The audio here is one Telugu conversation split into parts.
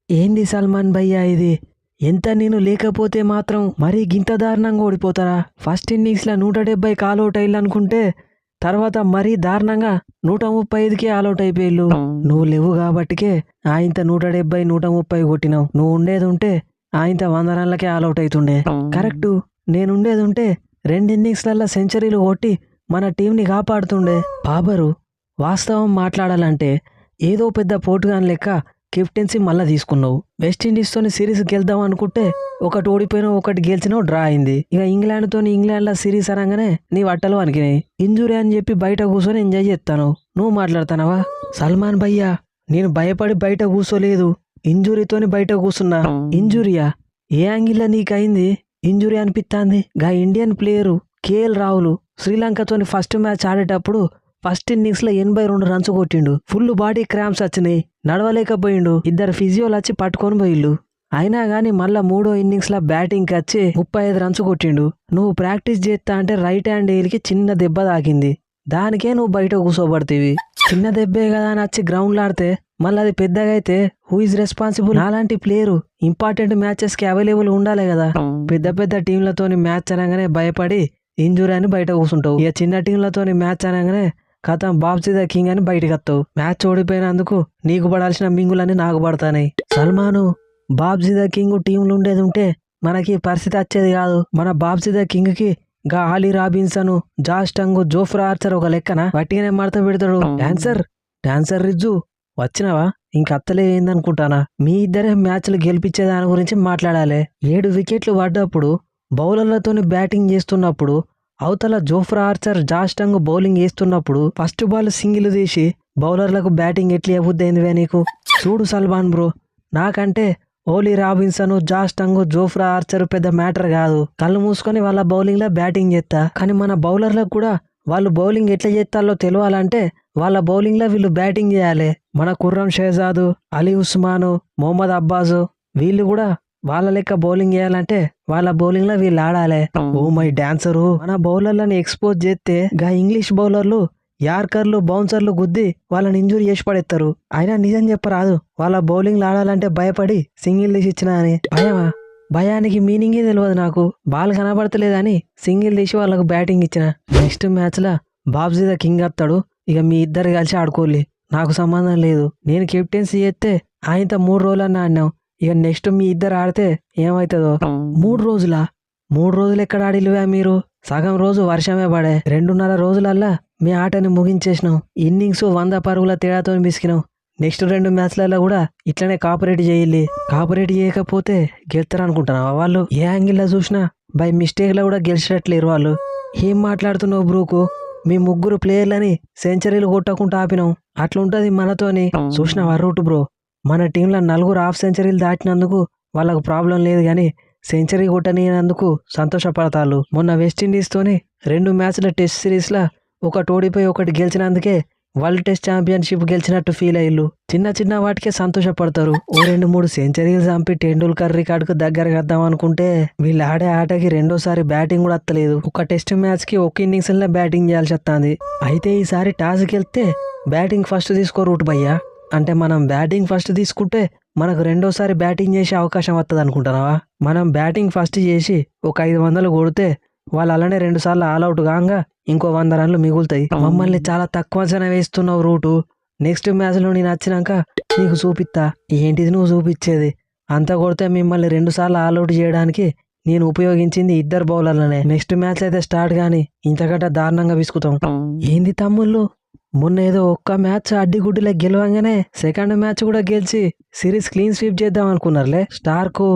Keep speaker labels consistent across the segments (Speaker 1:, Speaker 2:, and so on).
Speaker 1: ఏంది సల్మాన్ భయ్యా ఇది? ఎంత నేను లేకపోతే మాత్రం మరీ గింత దారుణంగా ఓడిపోతారా? ఫస్ట్ ఇన్నింగ్స్లో 170 ఆల్అౌట్ అయ్యాలనుకుంటే తర్వాత మరీ దారుణంగా 135కే ఆల్అౌట్ అయిపోయిల్లు. నువ్వు లేవు కాబట్టికే ఆయంత 170 130 కొట్టినావు. నువ్వు ఉండేది ఉంటే ఆయంత 100 రన్లకే ఆల్అౌట్ అవుతుండే. కరెక్టు, నేనుండేది ఉంటే 2 ఇన్నింగ్స్లలో సెంచరీలు కొట్టి మన టీంని కాపాడుతుండే. బాబరు, వాస్తవం మాట్లాడాలంటే ఏదో పెద్ద పోటుగాని లెక్క కెప్టెన్సీ మళ్ళా తీసుకున్నావు. వెస్టిండీస్తోని సిరీస్ గెలుద్దాం అనుకుంటే ఒకటి ఓడిపోయినావు, ఒకటి గెలిచినావు, డ్రా అయింది. ఇక ఇంగ్లాండ్లో సిరీస్ అనగానే నీ వట్టలు అనికినాయి. ఇంజురీ అని చెప్పి బయట కూర్చొని ఎంజాయ్ చేస్తాను. నువ్వు మాట్లాడుతున్నావా? సల్మాన్ భయ్యా, నేను భయపడి బయట కూర్చోలేదు, ఇంజురీతోని బయట కూర్చున్నా. ఇంజురీయా? ఏ యాంగిల్లో నీకైంది ఇంజురీ అనిపిస్తాంది? గా ఇండియన్ ప్లేయరు కేఎల్ రాహుల్ శ్రీలంకతోని ఫస్ట్ మ్యాచ్ ఆడేటప్పుడు ఫస్ట్ ఇన్నింగ్స్లో 82 రన్స్ కొట్టిండు. ఫుల్ బాడీ క్రాంప్స్ వచ్చినాయి, నడవలేకపోయిండు. 2 ఫిజియోలు వచ్చి పట్టుకొని పోయిళ్ళు. అయినా గాని మళ్ళా 3వ ఇన్నింగ్స్లో బ్యాటింగ్కి వచ్చి 35 రన్స్ కొట్టిండు. నువ్వు ప్రాక్టీస్ చేస్తా అంటే రైట్ హ్యాండ్ ఏలికి చిన్న దెబ్బ తాకింది, దానికే నువ్వు బయట కూర్చోబడుతీవి. చిన్న దెబ్బే కదా అని వచ్చి గ్రౌండ్లో ఆడితే మళ్ళీ అది పెద్దగా అయితే హూ ఇస్ రెస్పాన్సిబుల్? అలాంటి ప్లేయరు ఇంపార్టెంట్ మ్యాచెస్కి అవైలబుల్ ఉండాలి కదా. పెద్ద పెద్ద టీంలతోని మ్యాచ్ అనగానే భయపడి ఇంజురీ అని బయట కూర్చుంటావు. ఇక చిన్న టీంలతోని మ్యాచ్ అనగానే కథం బాబ్జీ ద కింగ్ అని బయటకు వస్తావు. మ్యాచ్ ఓడిపోయినందుకు నీకు పడాల్సిన మింగులన్నీ నాకు పడతాయి. సల్మాను, బాబ్జీ ద కింగ్ టీంలు ఉండేది ఉంటే మనకి పరిస్థితి వచ్చేది కాదు. మన బాబ్జీ ద కింగ్ కి గా Ali Robinson, Josh Tongue, Jofra Archer ఒక లెక్కన వట్టిగానే మడత పెడతాడు. డాన్సర్ రిజ్జు వచ్చినావా? ఇంకత్తలే ఏందనుకుంటానా? మీ ఇద్దరే మ్యాచ్లు గెలిపించే దాని గురించి మాట్లాడాలి. 7 వికెట్లు పడ్డప్పుడు బౌలర్లతోని బ్యాటింగ్ చేస్తున్నప్పుడు అవతల Jofra Archer, Josh Tongue bowling వేస్తున్నప్పుడు ఫస్ట్ బాల్ సింగిల్ తీసి బౌలర్లకు బ్యాటింగ్ ఎట్లా ఇవ్వద్దేందివే నీకు? చూడు సల్మాన్ బ్రో, నాకంటే Ollie Robinson, Josh Tongue, Jofra Archer పెద్ద మ్యాటర్ కాదు. కళ్ళు మూసుకొని వాళ్ళ బౌలింగ్ లో బ్యాటింగ్ చేస్తా. కానీ మన బౌలర్లకు కూడా వాళ్ళు బౌలింగ్ ఎట్లా చేస్తారో తెలియాలంటే వాళ్ళ బౌలింగ్ లో వీళ్ళు బ్యాటింగ్ చేయాలి. మన ఖుర్రం షెహజాద్, అలీ ఉస్మాన్, మొహమ్మద్ అబ్బాస్ వీళ్ళు కూడా వాళ్ళ లెక్క బౌలింగ్ చేయాలంటే వాళ్ళ బౌలింగ్ లో వీళ్ళు ఆడాలి. ఓ మై డాన్సరు, మన బౌలర్లను ఎక్స్పోజ్ చేస్తే గా ఇంగ్లీష్ బౌలర్లు యార్కర్లు, బౌన్సర్లు గుద్ది వాళ్ళని ఇంజూరీ చేసి పడేస్తారు. అయినా నిజం చెప్పరాదు, వాళ్ళ బౌలింగ్ ఆడాలంటే భయపడి సింగిల్ తీసి ఇచ్చిన అని. భయమా? భయానికి మీనింగే తెలియదు నాకు. బాల్ కనబడతలేదని సింగిల్ తీసి వాళ్ళకు బ్యాటింగ్ ఇచ్చిన. Next match law Babji the king వస్తాడు. ఇక మీ ఇద్దరు కలిసి ఆడుకోలే, నాకు సంబంధం లేదు. నేను కెప్టెన్సీ చేస్తే ఆయనతో 3 రోజులన్నా ఆడినాం. ఇక నెక్స్ట్ మీ ఇద్దరు ఆడితే ఏమవుతుందో. 3 రోజులా? 3 రోజులు ఎక్కడ ఆడిలువా మీరు? సగం రోజు వర్షమే పడే. 2.5 రోజులల్లా మీ ఆటని ముగించేసినాం. ఇన్నింగ్స్ 100 పరుగుల తేడాతో మిసికినాం. నెక్స్ట్ 2 మ్యాచ్లలో కూడా ఇట్లనే కాపరేట్ చేయాలి. కాపరేట్ చేయకపోతే గెలుతారనుకుంటున్నావా? వాళ్ళు ఏ యాంగిల్లో చూసినా బై మిస్టేక్లో కూడా గెలిచినట్లేరు వాళ్ళు. ఏం మాట్లాడుతున్నావు బ్రూకు? మీ 3 ప్లేయర్లని సెంచరీలు కొట్టకుండా ఆపినాం. అట్లుంటది మనతోని. చూసినావా రూట్ బ్రో? మన టీంలో 4 హాఫ్ సెంచరీలు దాటినందుకు వాళ్ళకు ప్రాబ్లం లేదు, కానీ సెంచరీ కొట్టనినందుకు సంతోషపడతారు. మొన్న వెస్టిండీస్తోని 2 మ్యాచ్ల టెస్ట్ సిరీస్లో ఒకటి ఓడిపోయి ఒకటి గెలిచినందుకే వరల్డ్ టెస్ట్ ఛాంపియన్షిప్ గెలిచినట్టు ఫీల్ అయ్యిల్లు. చిన్న చిన్న వాటికే సంతోషపడతారు. ఓ 2-3 సెంచరీలు చంపి టెండూల్కర్ రికార్డుకు దగ్గరకు వద్దాం అనుకుంటే వీళ్ళు ఆడే ఆటకి రెండోసారి బ్యాటింగ్ కూడా వస్తలేదు. ఒక టెస్ట్ మ్యాచ్ కి ఒక ఇన్నింగ్స్ లో బ్యాటింగ్ చేయాల్సి వస్తుంది. అయితే ఈసారి టాస్ గెలిస్తే బ్యాటింగ్ ఫస్ట్ తీసుకో రూట్ భయ్యా. అంటే మనం బ్యాటింగ్ ఫస్ట్ తీసుకుంటే మనకు రెండోసారి బ్యాటింగ్ చేసే అవకాశం వస్తుంది అనుకుంటున్నావా? మనం బ్యాటింగ్ ఫస్ట్ చేసి ఒక 500 కొడితే వాళ్ళు అలానే 2 సార్లు ఆల్అౌట్ కాగా ఇంకో 100 రన్లు మిగులుతాయి. మమ్మల్ని చాలా తక్కువ అంచనా వేస్తున్నావు రూటు. నెక్స్ట్ మ్యాచ్ లో నేను వచ్చినాక నీకు చూపిస్తా. ఏంటిది నువ్వు చూపించేది? అంత కొడితే మిమ్మల్ని 2 సార్లు ఆల్అౌట్ చేయడానికి నేను ఉపయోగించింది 2 బౌలర్లనే. నెక్స్ట్ మ్యాచ్ అయితే స్టార్ట్ గాని ఇంతకంటే దారుణంగా విసుకుతాం. ఏంది తమ్ముళ్ళు, మొన్న ఏదో ఒక్క మ్యాచ్ అడ్డిగుడ్డిలో గెలవంగానే సెకండ్ మ్యాచ్ కూడా గెలిచి సిరీస్ క్లీన్ స్వీప్ చేద్దాం అనుకున్నారులే. స్టార్కు,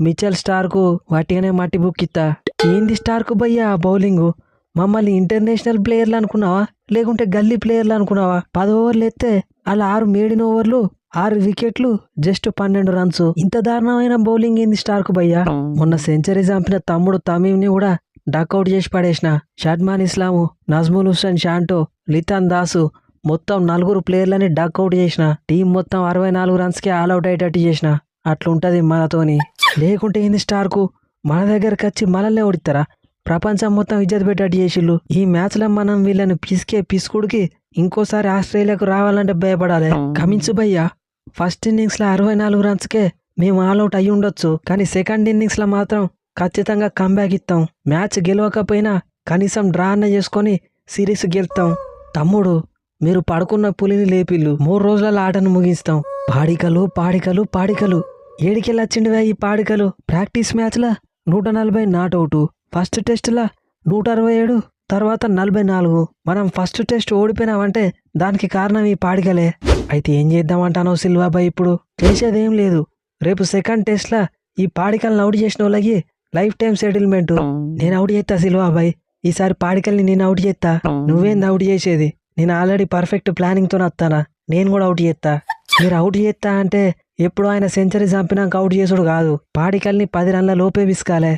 Speaker 1: మిచెల్ స్టార్కు వాటిగానే మట్టి బుక్కిత్తా. ఏంది స్టార్కు భయ్యా బౌలింగు? మమ్మల్ని ఇంటర్నేషనల్ ప్లేయర్లు అనుకున్నావా లేకుంటే గల్లీ ప్లేయర్లు అనుకున్నావా? 10 ఓవర్లు ఎత్తే అలా 6 మేడిన ఓవర్లు 6 వికెట్లు జస్ట్ 12 రన్స్. ఇంత దారుణమైన బౌలింగ్ ఏంది స్టార్కు భయ్యా? మొన్న సెంచరీ చంపిన తమ్ముడు తమీంని కూడా డక్అవుట్ చేసి పడేసిన. షడ్మాన్ ఇస్లాము, నజ్ముల్ హుస్సేన్ షాంటో, లితాన్ దాసు మొత్తం 4 ప్లేయర్లని డక్అవుట్ చేసిన. టీం మొత్తం 64 రన్స్కే ఆల్అౌట్ అయ్యేటట్టు చేసిన. అట్లుంటది మనతోని. లేకుంటే ఏంది స్టార్కు? మన దగ్గరకు వచ్చి మనల్నే ఓడిస్తారా? ప్రపంచం మొత్తం ఇజ్జత్ పెట్టేట్టు చేసిళ్ళు. ఈ మ్యాచ్ లో మనం వీళ్ళని పిసుకుడికి ఇంకోసారి ఆస్ట్రేలియాకు రావాలంటే భయపడాలి. కమిన్స్ భయ్యా, ఫస్ట్ ఇన్నింగ్స్ లో 64 రన్స్కే మేము ఆల్అౌట్ అయి ఉండొచ్చు, కానీ సెకండ్ ఇన్నింగ్స్లో మాత్రం ఖచ్చితంగా కంబ్యాక్ ఇస్తాం. మ్యాచ్ గెలవకపోయినా కనీసం డ్రా అన్న చేసుకొని సిరీస్ గెలుస్తాం. తమ్ముడు, మీరు పడుకున్న పులిని లేపిల్లు. 3 రోజుల ఆటను ముగిస్తాం. పాడికలు పాడికలు పాడికలు. ఏడికెళ్ళొచ్చిండివా ఈ పాడికలు? ప్రాక్టీస్ మ్యాచ్లా 140 నాట్అవుట్, ఫస్ట్ టెస్ట్లా 167, తర్వాత 44. మనం ఫస్ట్ టెస్ట్ ఓడిపోయినామంటే దానికి కారణం ఈ పాడికలే. అయితే ఏం చేద్దామంటానో సిల్వాబాయ్? ఇప్పుడు చేసేదేం లేదు. రేపు సెకండ్ టెస్ట్లా ఈ పాడికల్ని అవుట్ చేసిన వాళ్ళకి లైఫ్ టైం సెటిల్మెంట్. నేను అవుట్ చేస్తా సిల్వాబాయ్. ఈసారి పాడికల్ని నేను అవుట్ చేస్తా. నువ్వేంది అవుట్ చేసేది? నేను ఆల్రెడీ పర్ఫెక్ట్ ప్లానింగ్తో వస్తానా. నేను కూడా అవుట్ చేస్తా. మీరు అవుట్ చేస్తా అంటే ఎప్పుడు ఆయన సెంచరీ చంపినాక అవుట్ చేసుడు కాదు, పాడికల్ని 10 రన్ల లోపే విసుకాలే.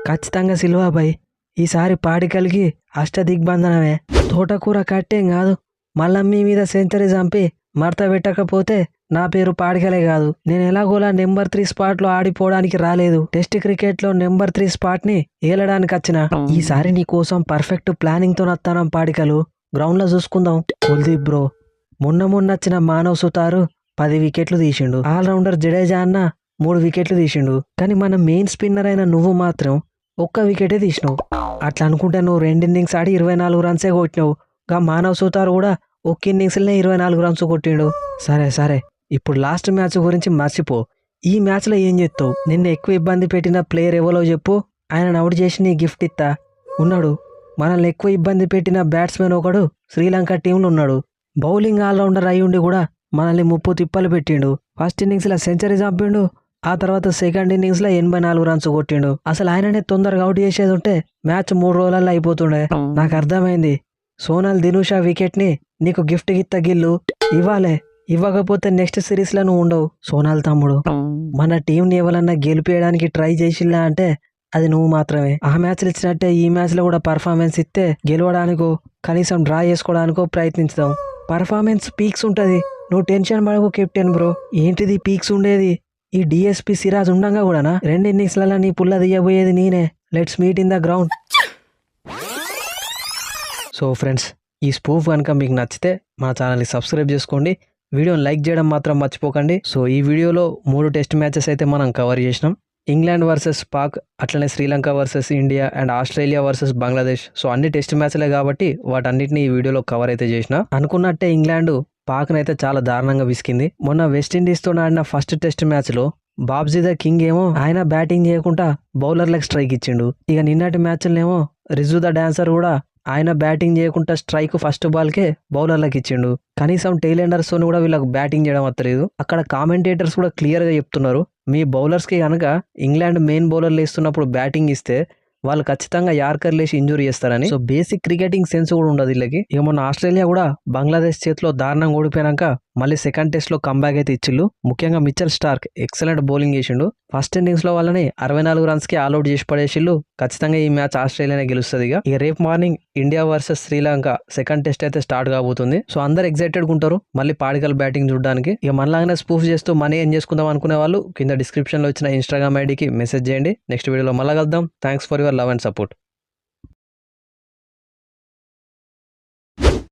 Speaker 1: ఖచ్చితంగా సిల్వాబాయ్, ఈసారి పాడికల్కి అష్టదిగ్బంధనమే. తోటకూర కట్టేం కాదు, మల్లమ్మి మీద సెంచరీ చంపి మడత పెట్టకపోతే నా పేరు పాడికలే కాదు. నేను ఎలాగోలా నెంబర్ 3 స్పాట్లో ఆడిపోవడానికి రాలేదు. టెస్ట్ క్రికెట్లో నెంబర్ 3 స్పాట్ని ఏలడానికి వచ్చిన. ఈసారి నీ కోసం పర్ఫెక్ట్ ప్లానింగ్తో వస్తానం పాడికలు. గ్రౌండ్లో చూసుకుందాం. కుల్దీప్ బ్రో మొన్న వచ్చిన మానవ్ సుతారు 10 వికెట్లు తీసిండు. ఆల్రౌండర్ జడేజా అన్న 3 వికెట్లు తీసిండు. కానీ మన మెయిన్ స్పిన్నర్ అయిన నువ్వు మాత్రం 1 వికెటే తీసినావు. అట్లా అనుకుంటే నువ్వు 2 ఇన్నింగ్స్ ఆడి 24 రన్సే కొట్టినావు. గా మానవ్ సుతారు కూడా 1 ఇన్నింగ్స్లోనే 24 రన్స్ కొట్టిండు. సరే సరే, ఇప్పుడు లాస్ట్ మ్యాచ్ గురించి మర్చిపో. ఈ మ్యాచ్లో ఏం చేస్తావు? నిన్ను ఎక్కువ ఇబ్బంది పెట్టిన ప్లేయర్ ఎవరో చెప్పు, ఆయన అవుట్ చేసి నీ గిఫ్ట్ ఇస్తా. ఉన్నాడు. మనల్ని ఎక్కువ ఇబ్బంది పెట్టిన బ్యాట్స్మెన్ ఒకడు శ్రీలంక టీంలో ఉన్నాడు. బౌలింగ్ ఆల్రౌండర్ అయి ఉండి కూడా మనల్ని 30 తిప్పలు పెట్టిండు. ఫస్ట్ ఇన్నింగ్స్లో సెంచరీ చంపిండు. ఆ తర్వాత సెకండ్ ఇన్నింగ్స్లో 84 రన్స్ కొట్టిండు. అసలు ఆయననే తొందరగా అవుట్ చేసేది ఉంటే మ్యాచ్ 3 రోజులలో అయిపోతుండే. నాకు అర్థమైంది. సోనాల్ దినుషా వికెట్ని నీకు గిఫ్ట్ గిత్త గిల్లు ఇవ్వాలే. ఇవ్వకపోతే నెక్స్ట్ సిరీస్లో నువ్వు ఉండవు. సోనాల్ తమ్ముడు, మన టీంని ఎవరన్నా గెలిపేయడానికి ట్రై చేసిల్లా అంటే అది నువ్వు మాత్రమే. ఆ మ్యాచ్లు ఇచ్చినట్టే ఈ మ్యాచ్లో కూడా పర్ఫార్మెన్స్ ఇస్తే గెలవడానికో కనీసం డ్రా చేసుకోవడానికో ప్రయత్నించుదాం. పర్ఫార్మెన్స్ పీక్స్ ఉంటుంది. నువ్వు టెన్షన్ పడకు కెప్టెన్ బ్రో. ఏంటిది పీక్స్ ఉండేది? ఈ డిఎస్పి సిరాజ్ ఉండంగా కూడానా 2 ఇన్నింగ్స్లలో నీ పుల్ల తీయబోయేది నేనే. Let's meet in the ground. So friends, ఈ స్పూఫ్ కనుక మీకు నచ్చితే మా ఛానల్ని సబ్స్క్రైబ్ చేసుకోండి. వీడియోని లైక్ చేయడం మాత్రం మర్చిపోకండి. సో ఈ వీడియోలో 3 టెస్ట్ మ్యాచెస్ అయితే మనం కవర్ చేసినాం. ఇంగ్లాండ్ వర్సెస్ పాక్, అట్లనే Sri Lanka versus India and Australia versus Bangladesh. So అన్ని టెస్ట్ మ్యాచ్లే కాబట్టి వాటన్నిటిని ఈ వీడియోలో కవర్ అయితే చేసిన. అనుకున్నట్టే ఇంగ్లాండ్ పాక్నైతే చాలా దారుణంగా విసికింది. మొన్న వెస్టిండీస్తో ఆడిన ఫస్ట్ టెస్ట్ మ్యాచ్లో బాబ్జీ ద కింగ్ ఏమో ఆయన బ్యాటింగ్ చేయకుండా బౌలర్లకు స్ట్రైక్ ఇచ్చిండు. ఇక నిన్నటి మ్యాచ్లనేమో రిజు ద డాన్సర్ కూడా ఆయన బ్యాటింగ్ చేయకుండా స్ట్రైక్ ఫస్ట్ బాల్కే బౌలర్లకు ఇచ్చిండు. కనీసం టైలెండర్స్ కూడా వీళ్ళకి బ్యాటింగ్ చేయడం వస్తలేదు. అక్కడ కామెంటేటర్స్ కూడా క్లియర్గా చెప్తున్నారు, మీ బౌలర్స్కి కనుక ఇంగ్లాండ్ మెయిన్ బౌలర్లు వేస్తున్నప్పుడు బ్యాటింగ్ ఇస్తే వాళ్ళు ఖచ్చితంగా యార్కర్ లేసి ఇంజూరీ చేస్తారని. సో బేసిక్ క్రికెటింగ్ సెన్స్ కూడా ఉండదు వీళ్ళకి. ఇక మొన్న ఆస్ట్రేలియా కూడా బంగ్లాదేశ్ చేతిలో దారుణంగా ఓడిపోయాక మళ్ళీ సెకండ్ టెస్ట్ లో కంబ్యాక్ అయితే ఇచ్చిళ్ళు. ముఖ్యంగా మిచెల్ స్టార్క్ ఎక్సలెంట్ బౌలింగ్ చేసిండు. ఫస్ట్ ఇన్నింగ్స్ లో వాళ్ళని 64 రన్స్ కి ఆల్అౌట్ చేసి పడేసిళ్ళు. ఖచ్చితంగా ఈ మ్యాచ్ ఆస్ట్రేలియానే గెలుస్తుంది. ఇక రేపు morning India versus Sri Lanka second test అయితే స్టార్ట్ కాబోతుంది. సో అందరు ఎక్సైటెడ్ ఉంటారు మళ్ళీ పాడికల్ బ్యాటింగ్ చూడడానికి. ఇక మనలాగానే స్పూఫ్ చేస్తూ మనీ ఏం చేసుకుందాం అనుకునే వాళ్ళు కింద డిస్క్రిప్షన్ లో ఇచ్చిన ఇన్స్టాగ్రామ్ ఐడికి మెసేజ్ చేయండి. నెక్స్ట్ వీడియోలో మళ్ళీ కలుద్దాం. Thanks for your love and support.